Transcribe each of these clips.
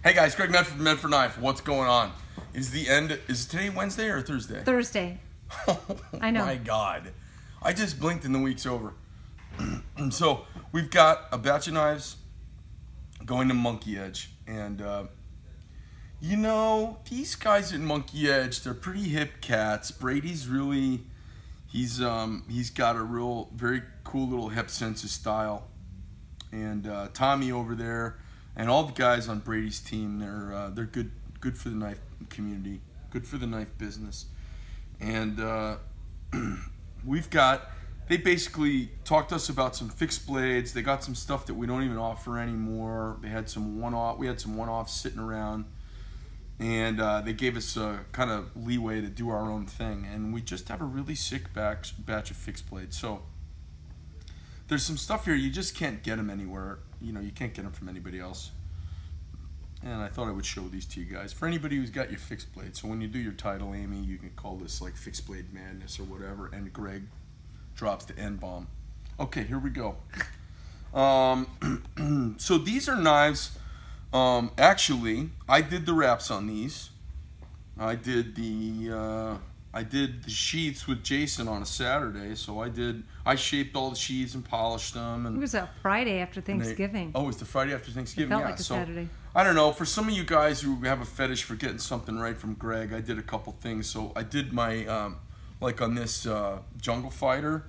Hey guys, Greg Medford from Medford Knife. What's going on? Is today Wednesday or Thursday? Thursday. Oh I know. my God. I just blinked and the week's over. So we've got a batch of knives going to Monkey Edge. And, these guys at Monkey Edge, they're pretty hip cats. Brady's really, he's got a real, very cool little hip sense of style. And Tommy over there, and all the guys on Brady's team, they're good for the knife community, good for the knife business. And they basically talked to us about some fixed blades. They got some stuff that we don't even offer anymore. We had some one-offs sitting around, and they gave us a kind of leeway to do our own thing. And we just have a really sick batch of fixed blades. So there's some stuff here, you just can't get them anywhere. You can't get them from anybody else. And I thought I would show these to you guys. For anybody who's got your fixed blade. So when you do your title, Amy, you can call this like fixed blade madness or whatever. And Greg drops the N-bomb. Okay, here we go. So these are knives. Actually, I did the wraps on these. I did the sheaths with Jason on a Saturday, so I shaped all the sheaths and polished them. And it was a Friday after Thanksgiving. It was the Friday after Thanksgiving. It felt like a Saturday. I don't know. For some of you guys who have a fetish for getting something right from Greg, I did a couple things. So I did my, like on this Jungle Fighter,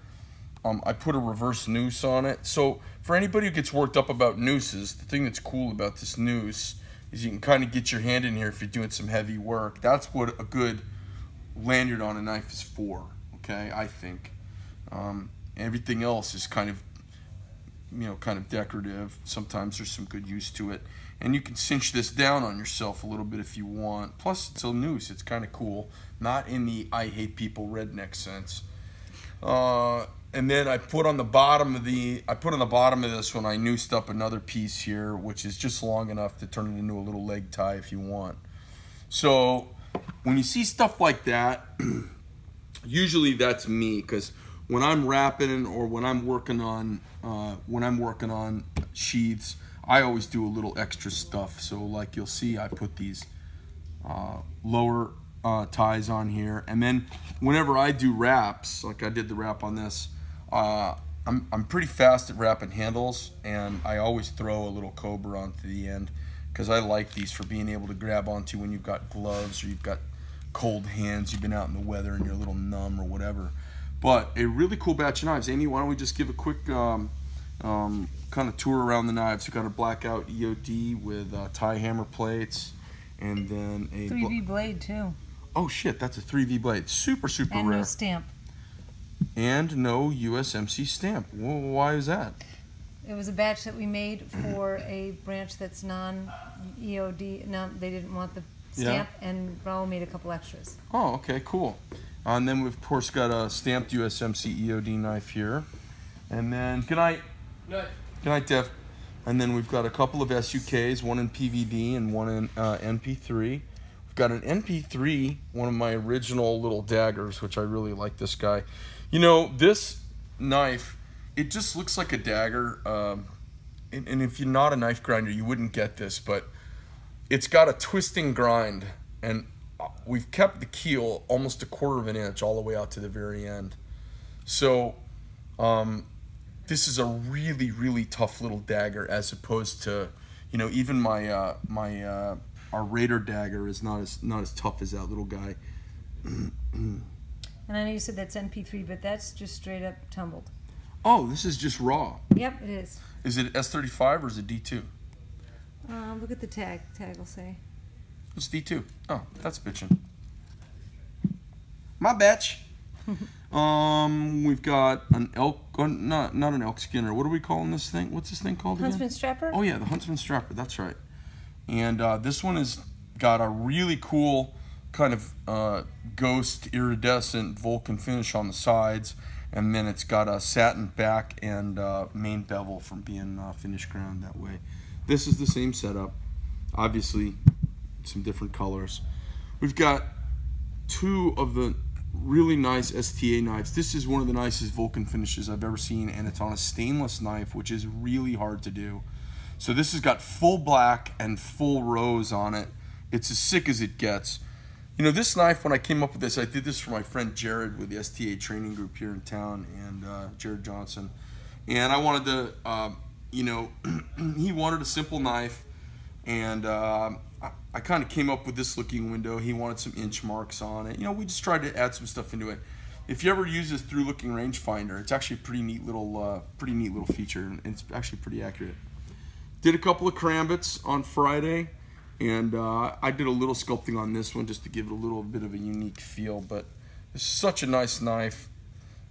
I put a reverse noose on it. So for anybody who gets worked up about nooses, the thing that's cool about this noose is you can kind of get your hand in here if you're doing some heavy work. That's what a good lanyard on a knife is for, okay, I think. Everything else is kind of decorative. Sometimes there's some good use to it. And you can cinch this down on yourself a little bit if you want. Plus, it's a noose. It's kind of cool. Not in the I hate people redneck sense. And then I put on the bottom of this one, I noosed up another piece here, which is just long enough to turn it into a little leg tie if you want. So when you see stuff like that, usually that's me, because when I'm wrapping or when I'm working on sheaths, I always do a little extra stuff. So like you'll see, I put these lower ties on here, and then whenever I do wraps, like I did the wrap on this, I'm pretty fast at wrapping handles, and I always throw a little Cobra onto the end, because I like these for being able to grab onto when you've got gloves or you've got cold hands, you've been out in the weather and you're a little numb or whatever. But a really cool batch of knives. Amy, why don't we just give a quick kind of tour around the knives. We've got a blackout EOD with tie hammer plates, and then a 3V blade too. Oh shit, that's a 3V blade. Super and rare. No stamp. And no USMC stamp. Why is that? It was a batch that we made for a branch that's non-EOD. They didn't want the stamp, and Raul made a couple extras. Oh, okay, cool. And then we've of course got a stamped USMC EOD knife here. And then, good night. Good night, Dev. And then we've got a couple of SUKs, one in PVD and one in NP3. We've got an NP3, one of my original little daggers, which I really like this guy. This knife, it just looks like a dagger. And if you're not a knife grinder, you wouldn't get this, but it's got a twisting grind, and we've kept the keel almost 1/4 of an inch all the way out to the very end. So this is a really, really tough little dagger, as opposed to, even my our Raider dagger is not as tough as that little guy. And I know you said that's NP3, but that's just straight up tumbled. Oh, this is just raw. Yep, it is. Is it S35 or is it D2? Look at the tag. Tag will say. It's D2. Oh, that's bitchin'. My batch. We've got an elk, not an elk skinner. What are we calling this thing? What's this thing called again? Huntsman strapper? Oh yeah, the Huntsman strapper. That's right. And this one has got a really cool kind of ghost iridescent Vulcan finish on the sides, and then it's got a satin back and main bevel from being finished ground that way. This is the same setup, obviously some different colors. We've got two of the really nice STA knives. This is one of the nicest Vulcan finishes I've ever seen, and it's on a stainless knife, which is really hard to do. So this has got full black and full rose on it. It's as sick as it gets. You know, this knife, when I came up with this, I did this for my friend Jared with the STA training group here in town, and Jared Johnson. And I wanted to, you know, he wanted a simple knife, and I kind of came up with this looking window. He wanted some inch marks on it. You know, we just tried to add some stuff into it. If you ever use this through looking rangefinder, it's actually a pretty neat little feature, and it's actually pretty accurate. Did a couple of karambits on Friday, and I did a little sculpting on this one just to give it a little bit of a unique feel. But it's such a nice knife.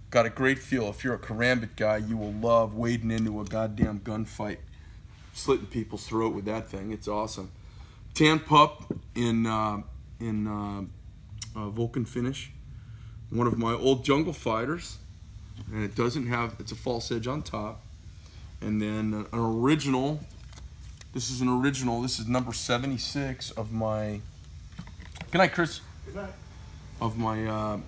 Got a great feel. If you're a karambit guy, you will love wading into a goddamn gunfight, slitting people's throat with that thing. It's awesome. Tan pup in Vulcan finish. One of my old Jungle Fighters, and it doesn't have, it's a false edge on top. And then an original, this is number 76 of my, good night, Chris. Good night. Of my,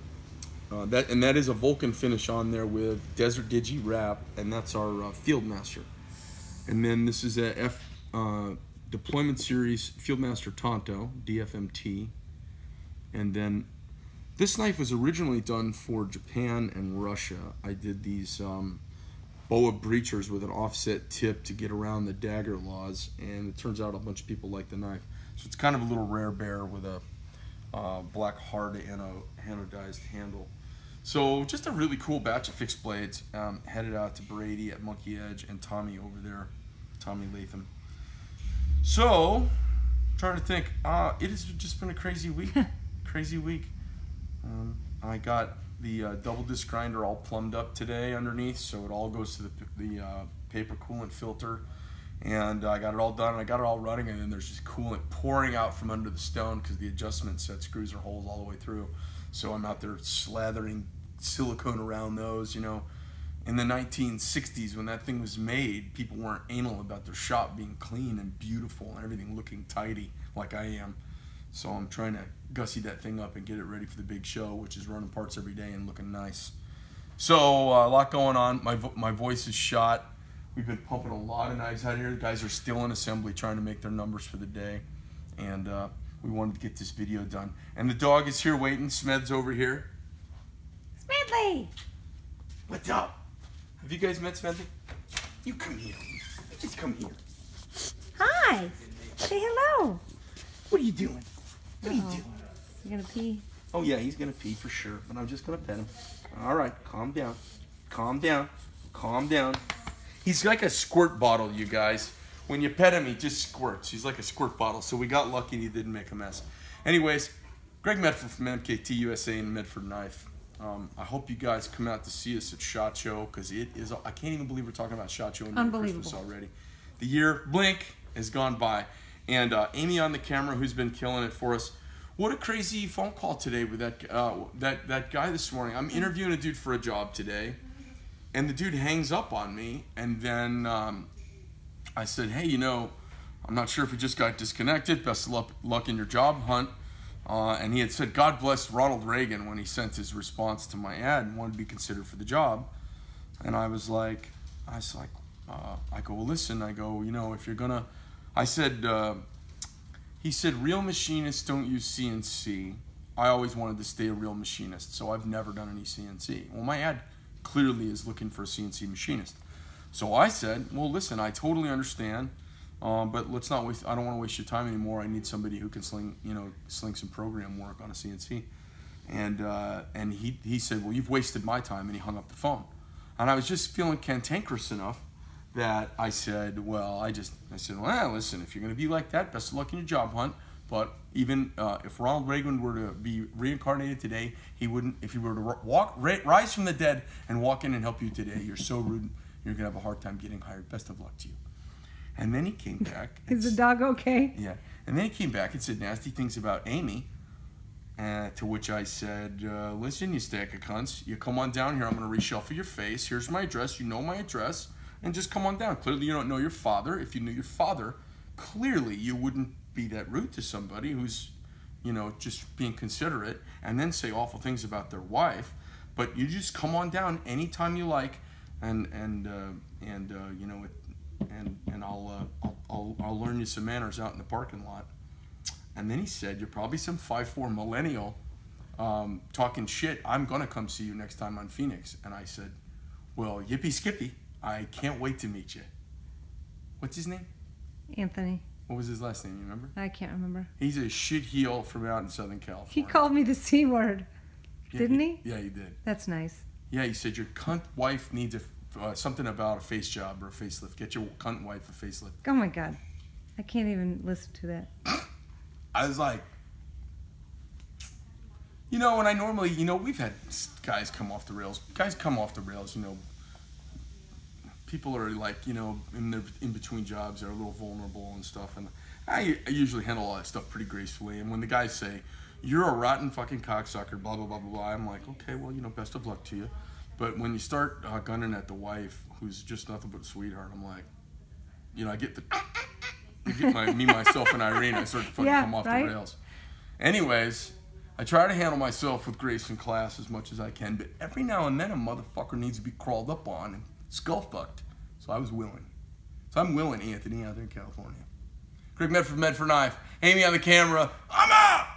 that is a Vulcan finish on there with Desert Digi wrap, and that's our Fieldmaster. And then this is a Deployment Series Fieldmaster Tonto, DFMT. And then this knife was originally done for Japan and Russia. I did these boa breachers with an offset tip to get around the dagger laws, and it turns out a bunch of people like the knife. So it's kind of a little rare bear with a black hard anodized handle. So just a really cool batch of fixed blades, headed out to Brady at Monkey Edge and Tommy over there, Tommy Latham. So, trying to think, it has just been a crazy week, crazy week. I got the double disc grinder all plumbed up today underneath, so it all goes to the paper coolant filter, and I got it all done, and I got it all running, and then there's just coolant pouring out from under the stone because the adjustment set screws are holes all the way through. So I'm out there slathering silicone around those. You know, in the 1960s when that thing was made, people weren't anal about their shop being clean and beautiful and everything looking tidy like I am. So I'm trying to gussy that thing up and get it ready for the big show, which is running parts every day and looking nice. So a lot going on. My voice is shot. We've been pumping a lot of knives out here. The guys are still in assembly trying to make their numbers for the day. And we wanted to get this video done. And the dog is here waiting. Smed's over here. Smedley! What's up? Have you guys met Smedley? You come here. Just come here. Hi! Say hello! What are you doing? What are you doing? You gonna pee? Oh yeah, he's gonna pee for sure, but I'm just gonna pet him. All right, calm down. Calm down. Calm down. He's like a squirt bottle, you guys. When you pet him, he just squirts. He's like a squirt bottle, so we got lucky and he didn't make a mess. Anyways, Greg Medford from MKT USA and Medford Knife. I hope you guys come out to see us at SHOT Show, because it is, I can't even believe we're talking about SHOT Show and Christmas already. The year, blink, has gone by. And Amy on the camera, who's been killing it for us. What a crazy phone call today with that guy this morning. I'm interviewing a dude for a job today, and the dude hangs up on me, and then I said, hey, you know, I'm not sure if we just got disconnected. Best of luck in your job hunt. And he had said, God bless Ronald Reagan, when he sent his response to my ad and wanted to be considered for the job. And I was like, I go, well, listen, I go, you know, if you're gonna, I said, he said, real machinists don't use CNC. I always wanted to stay a real machinist, so I've never done any CNC. Well, my ad clearly is looking for a CNC machinist. So I said, well, listen, I totally understand, but let's not waste, I don't want to waste your time anymore. I need somebody who can sling some program work on a CNC. And he said, well, you've wasted my time, and he hung up the phone. And I was just feeling cantankerous enough that I said, well, listen, if you're going to be like that, best of luck in your job hunt. But even if Ronald Reagan were to be reincarnated today, he wouldn't. If he were to rise from the dead and walk in and help you today, you're so rude, you're going to have a hard time getting hired. Best of luck to you. And then he came back. Is the dog okay? Yeah. And then he came back and said nasty things about Amy. To which I said, listen, you stack of cunts, you come on down here. I'm going to reshuffle your face. Here's my address. You know my address. And just come on down. Clearly you don't know your father. If you knew your father, clearly you wouldn't be that rude to somebody who's, you know, just being considerate and then say awful things about their wife. But you just come on down anytime you like, and you know, and I'll learn you some manners out in the parking lot. And then he said, you're probably some 5'4" millennial talking shit. I'm going to come see you next time on Phoenix. And I said, well, yippee skippy. I can't wait to meet you. What's his name? Anthony. What was his last name? You remember? I can't remember. He's a shitheel from out in Southern California. He called me the C word. Yeah, Didn't he? Yeah, he did. That's nice. Yeah, he said your cunt wife needs something about a face job or a facelift. Get your cunt wife a facelift. Oh my God. I can't even listen to that. I was like, you know, and I normally, you know, we've had guys come off the rails. Guys come off the rails, you know. People are like, you know, in between jobs, they're a little vulnerable and stuff. And I usually handle all that stuff pretty gracefully. And when the guys say, you're a rotten fucking cocksucker, blah, blah, blah, blah, blah, I'm like, okay, well, you know, best of luck to you. But when you start gunning at the wife, who's just nothing but a sweetheart, I'm like, you know, I get myself, and Irene, I start to fucking come off the rails. Anyways, I try to handle myself with grace and class as much as I can, but every now and then a motherfucker needs to be crawled up on and skull fucked. So I was willing. So I'm willing, Anthony, out there in Craig Medford, Medford Knife. Amy on the camera. I'm out!